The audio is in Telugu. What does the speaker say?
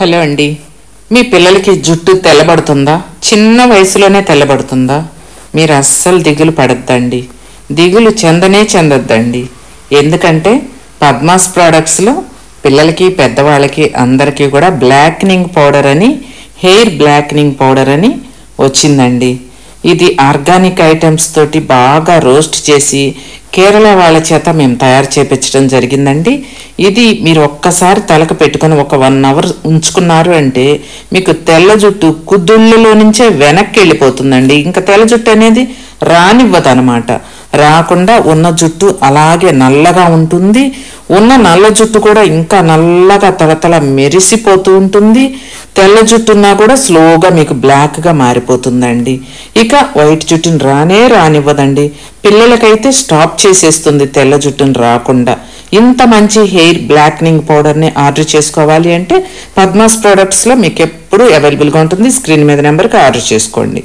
హలో అండి. మీ పిల్లలకి జుట్టు తెల్లబడుతుందా? చిన్న వయసులోనే తెల్లబడుతుందా? మీరు అస్సలు దిగులు పడద్దండి, దిగులు చెందొద్దండి. ఎందుకంటే పద్మాస్ ప్రోడక్ట్స్లో పిల్లలకి పెద్దవాళ్ళకి అందరికీ కూడా బ్లాక్నింగ్ పౌడర్ అని, హెయిర్ బ్లాక్నింగ్ పౌడర్ అని వచ్చిందండి. ఇది ఆర్గానిక్ ఐటమ్స్ తోటి బాగా రోస్ట్ చేసి కేరళ వాళ్ళ చేత మేము తయారు చేయించడం జరిగిందండి. ఇది మీరు ఒక్కసారి తలకు పెట్టుకొని ఒక 1 అవర్ ఉంచుకున్నారు అంటే మీకు తెల్ల జుట్టు కుదుళ్ళలో నుంచే వెనక్కి వెళ్ళిపోతుందండి. ఇంకా తెల్ల జుట్టు అనేది రానివ్వదనమాట. రాకుండా ఉన్న జుట్టు అలాగే నల్లగా ఉంటుంది. ఉన్న నల్ల జుట్టు కూడా ఇంకా నల్లగా తలతల మెరిసిపోతూ ఉంటుంది. తెల్ల జుట్టున్నా కూడా స్లోగా మీకు బ్లాక్గా మారిపోతుందండి. ఇక వైట్ జుట్టుని రానివ్వదండి. పిల్లలకైతే స్టాప్ చేసేస్తుంది తెల్ల జుట్టుని రాకుండా. ఇంత మంచి హెయిర్ బ్లాక్నింగ్ పౌడర్ని ఆర్డర్ చేసుకోవాలి అంటే పద్మాస్ ప్రోడక్ట్స్లో మీకు ఎప్పుడు అవైలబుల్గా ఉంటుంది. స్క్రీన్ మీద నెంబర్కి ఆర్డర్ చేసుకోండి.